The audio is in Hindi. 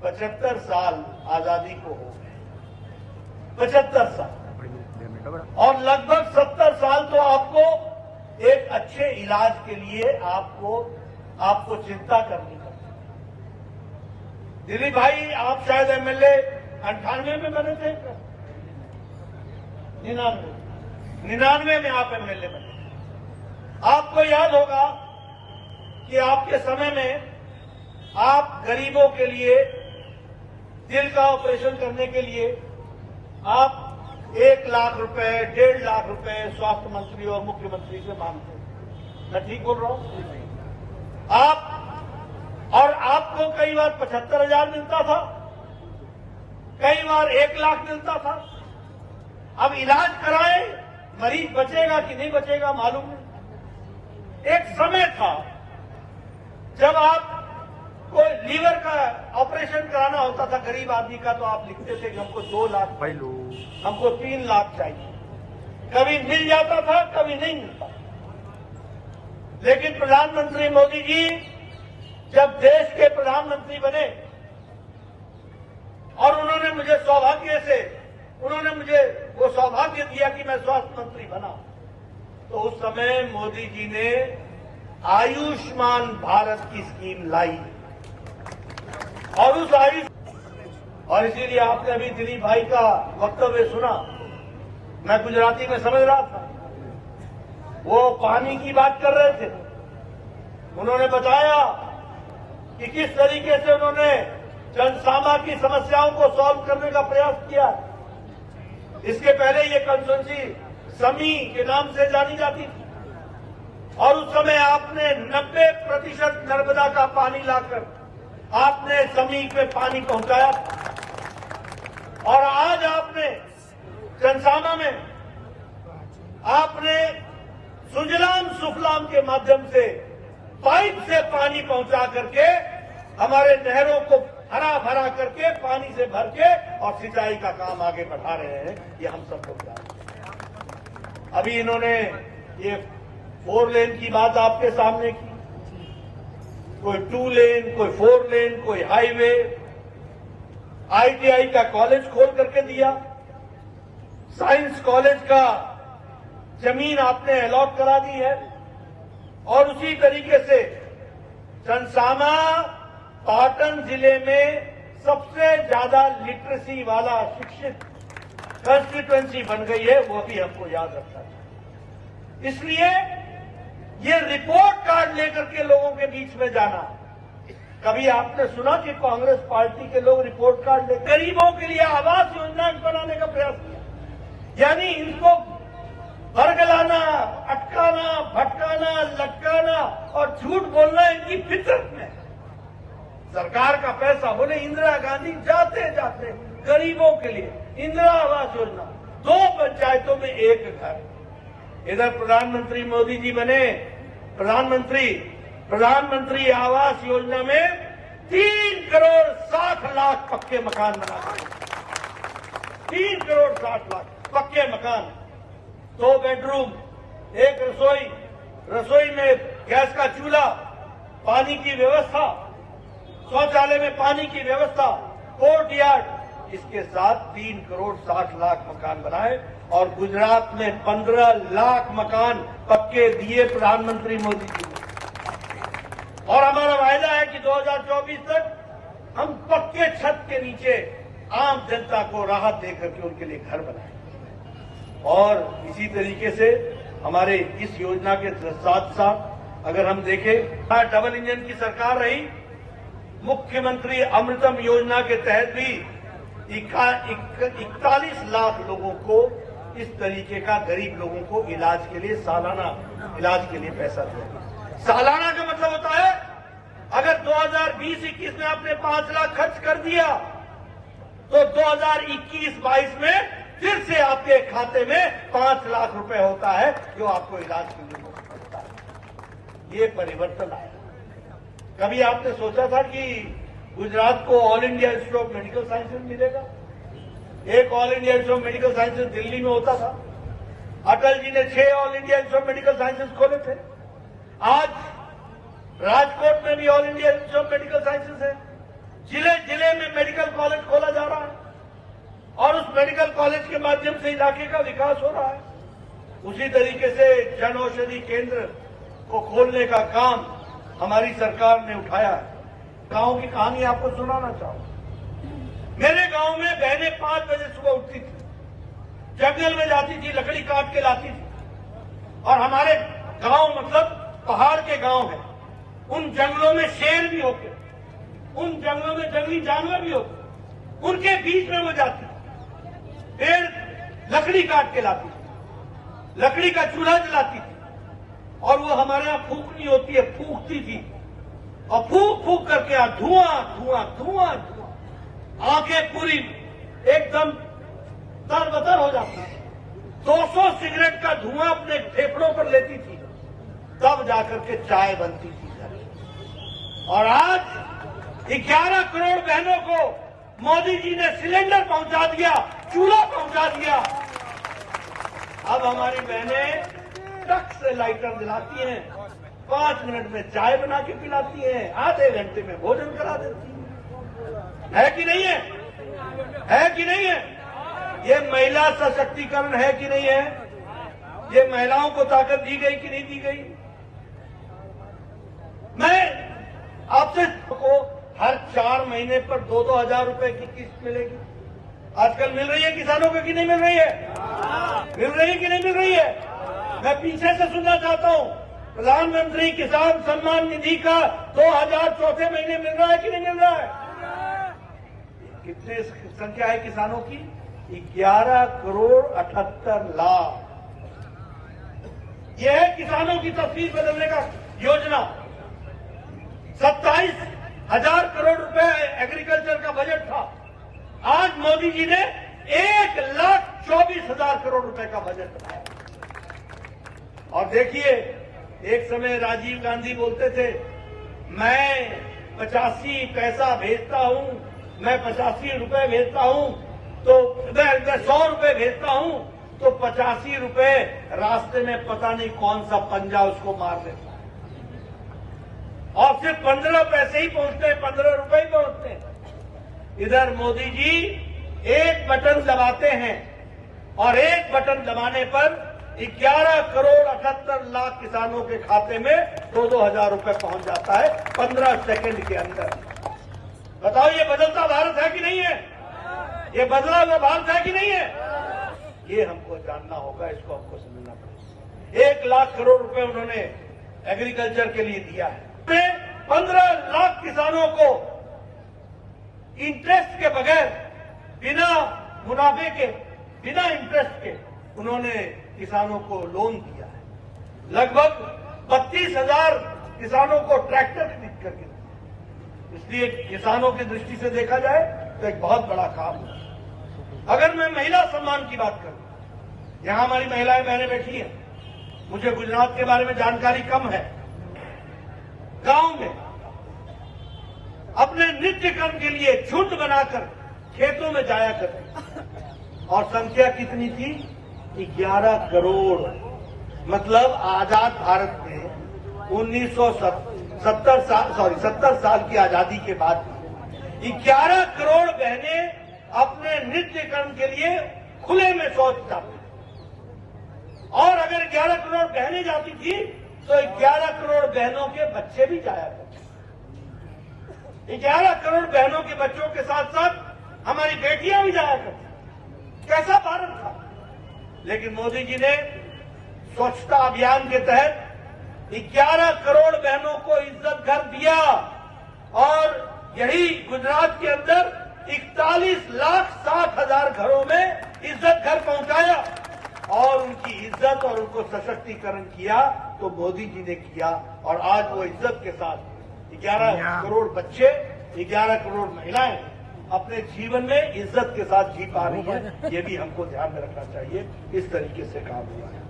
75 साल आजादी को हो गए, 75 साल, और लगभग 70 साल तो आपको एक अच्छे इलाज के लिए आपको चिंता करनी पड़ती। दिलीप भाई, आप शायद एमएलए 98 में बने थे, 99 में आप एमएलए बने। आपको याद होगा कि आपके समय में आप गरीबों के लिए दिल का ऑपरेशन करने के लिए आप 1 लाख रुपए, 1.5 लाख रुपए स्वास्थ्य मंत्री और मुख्यमंत्री से मांगते हैं। मैं ठीक बोल रहा हूं? और आपको कई बार 75,000 मिलता था, कई बार 1 लाख मिलता था। अब इलाज कराए, मरीज बचेगा कि नहीं बचेगा मालूम नहीं। एक समय था जब आप कोई लीवर का ऑपरेशन कराना होता था गरीब आदमी का, तो आप लिखते थे कि हमको 2 लाख, हमको 3 लाख चाहिए। कभी मिल जाता था, कभी नहीं मिलता। लेकिन प्रधानमंत्री मोदी जी जब देश के प्रधानमंत्री बने और उन्होंने मुझे वो सौभाग्य दिया कि मैं स्वास्थ्य मंत्री बना, तो उस समय मोदी जी ने आयुष्मान भारत की स्कीम लाई, और इसीलिए आपने अभी दिलीप भाई का वक्तव्य सुना, मैं गुजराती में समझ रहा था। वो पानी की बात कर रहे थे, उन्होंने बताया कि किस तरीके से उन्होंने जनसामा की समस्याओं को सॉल्व करने का प्रयास किया। इसके पहले ये कंस्टिट्यूंसी समी के नाम से जानी जाती थी, और उस समय आपने 90% नर्मदा का पानी लाकर आपने समी पे पानी पहुंचाया, और आज आपने जनसामा में आपने सुजलाम सुफलाम के माध्यम से पाइप से पानी पहुंचा करके हमारे नहरों को हरा भरा करके पानी से भर के और सिंचाई का काम आगे बढ़ा रहे हैं। ये हम सब लोग जानते हैं। अभी इन्होंने ये 4 लेन की बात आपके सामने की, कोई 2 लेन, कोई 4 लेन, कोई हाईवे, आईटीआई का कॉलेज खोल करके दिया, साइंस कॉलेज का जमीन आपने अलॉट करा दी है, और उसी तरीके से जनसामा पाटन जिले में सबसे ज्यादा लिटरेसी वाला शिक्षित कंस्टिट्यूएंसी बन गई है, वो भी हमको याद रखना चाहिए। इसलिए ये रिपोर्ट कार्ड लेकर के लोगों के बीच में जाना, कभी आपने सुना कि कांग्रेस पार्टी के लोग रिपोर्ट कार्ड लेकर गरीबों के लिए आवास योजना बनाने का प्रयास किया? यानी इनको बरगलाना, अटकाना, भटकाना, लटकाना और झूठ बोलना इनकी फितरत में। सरकार का पैसा, बोले इंदिरा गांधी जाते जाते गरीबों के लिए इंदिरा आवास योजना, 2 पंचायतों में 1 घर। इधर प्रधानमंत्री मोदी जी बने प्रधानमंत्री आवास योजना में 3 करोड़ 60 लाख पक्के मकान बना दिए। 3 करोड़ 60 लाख पक्के मकान, 2 बेडरूम, 1 रसोई में गैस का चूल्हा, पानी की व्यवस्था, शौचालय में पानी की व्यवस्था, कोर्ट यार्ड, इसके साथ 3 करोड़ 60 लाख मकान बनाए, और गुजरात में 15 लाख मकान पक्के दिए प्रधानमंत्री मोदी जी ने। और हमारा वायदा है कि 2024 तक हम पक्के छत के नीचे आम जनता को राहत देकर के उनके लिए घर बनाएंगे। और इसी तरीके से हमारे इस योजना के साथ साथ अगर हम देखें, डबल इंजन की सरकार रही, मुख्यमंत्री अमृतम योजना के तहत भी 41 लाख लोगों को इस तरीके का, गरीब लोगों को इलाज के लिए, सालाना इलाज के लिए पैसा दिया। सालाना का मतलब होता है अगर 2020-21 में आपने 5 लाख खर्च कर दिया तो 2021-22 में फिर से आपके खाते में 5 लाख रुपए होता है, जो आपको इलाज के लिए मिलता है। ये परिवर्तन आया। कभी आपने सोचा था कि गुजरात को all India institute of medical sciences मिलेगा? एक all India institute of medical sciences Delhi में होता था। अटल जी ने 6 all India institute of medical sciences खोले थे। आज राजकोट में भी all India institute of medical sciences है। जिले जिले में कॉलेज के माध्यम से इलाके का विकास हो रहा है। उसी तरीके से जन औषधि केंद्र को खोलने का काम हमारी सरकार ने उठाया है। गांव की कहानी आपको सुनाना चाहूंगा। मेरे गांव में बहनें 5 बजे सुबह उठती थी, जंगल में जाती थी, लकड़ी काट के लाती थी। और हमारे गांव मतलब पहाड़ के गांव है, उन जंगलों में शेर भी होते, उन जंगलों में जंगली जानवर भी होते, उनके बीच में वो जाती, पेड़ लकड़ी काट के लाती थी, लकड़ी का चूल्हा जलाती थी। और वो हमारे यहां फूकनी होती है, फूकती थी और फूक फूक करके धुआं धुआं धुआं धुआं, आंखें पूरी एकदम तरबतर हो जाती। 200 सिगरेट का धुआं अपने फेफड़ों पर लेती थी, तब जाकर के चाय बनती थी। और आज 11 करोड़ बहनों को मोदी जी ने सिलेंडर पहुंचा दिया, चूल्हा पहुंचा दिया। अब हमारी बहनें टक से लाइटर जलाती हैं, 5 मिनट में चाय बना के पिलाती हैं, आधे घंटे में भोजन करा देती हैं। है कि नहीं है? है कि नहीं है? ये महिला सशक्तिकरण है कि नहीं है? ये महिलाओं को ताकत दी गई कि नहीं दी गई? मैं आपसे को हर 4 महीने पर 2-2 हजार रुपए की किस्त मिलेगी। आजकल मिल रही है किसानों को कि नहीं मिल रही है? मिल रही है कि नहीं मिल रही है? मैं पीछे से सुनना चाहता हूं, प्रधानमंत्री किसान सम्मान निधि का 2000 चौथे महीने मिल रहा है कि नहीं मिल रहा है? कितनी संख्या है किसानों की? 11 करोड़ 78 लाख। यह है किसानों की तस्वीर बदलने का योजना। 27,000 करोड़ रुपए एग्रीकल्चर का बजट था, आज मोदी जी ने 1,24,000 करोड़ रुपए का बजट बनाया। और देखिए, एक समय राजीव गांधी बोलते थे, मैं 85 पैसा भेजता हूं, मैं 85 रुपए भेजता हूं, तो मैं 100 रुपए भेजता हूं, तो 85 रुपए रास्ते में पता नहीं कौन सा पंजा उसको मार देता है, और सिर्फ 15 पैसे ही पहुंचते हैं, 15 रुपए ही पहुंचते हैं। इधर मोदी जी एक बटन दबाते हैं, और एक बटन दबाने पर 11 करोड़ 78 लाख किसानों के खाते में 2-2 हजार रुपए पहुंच जाता है 15 सेकंड के अंदर। बताओ, ये बदलता भारत है कि नहीं है? ये बदला हुआ भारत है कि नहीं है? ये हमको जानना होगा, इसको हमको समझना पड़ेगा। 1 लाख करोड़ रुपए उन्होंने एग्रीकल्चर के लिए दिया है। 15 लाख किसानों को इंटरेस्ट के बगैर, बिना मुनाफे के, बिना इंटरेस्ट के उन्होंने किसानों को लोन दिया है। लगभग 32,000 किसानों को ट्रैक्टर खरीद करके दिया। इसलिए किसानों की दृष्टि से देखा जाए तो एक बहुत बड़ा काम है। अगर मैं महिला सम्मान की बात करूं, यहां हमारी महिलाएं बहनें बैठी हैं, मुझे गुजरात के बारे में जानकारी कम है। गांव में अपने नित्य कर्म के लिए झुंड बनाकर खेतों में जाया करते, और संख्या कितनी थी? 11 करोड़। मतलब आजाद भारत में 70 साल की आजादी के बाद 11 करोड़ बहनें अपने नित्य कर्म के लिए खुले में शौच जाती। और अगर 11 करोड़ बहनें जाती थी तो 11 करोड़ बहनों के बच्चे भी जाया करते। 11 करोड़ बहनों के बच्चों के साथ साथ हमारी बेटियां भी जाया करती। कैसा भारत था? लेकिन मोदी जी ने स्वच्छता अभियान के तहत 11 करोड़ बहनों को इज्जत घर दिया, और यही गुजरात के अंदर 41,60,000 घरों में इज्जत घर पहुंचाया, और उनकी इज्जत और उनको सशक्तिकरण किया तो मोदी जी ने किया। और आज वो इज्जत के साथ 11 करोड़ बच्चे, 11 करोड़ महिलाएं अपने जीवन में इज्जत के साथ जी पा रही है। ये भी हमको ध्यान में रखना चाहिए। इस तरीके से काम हुआ है।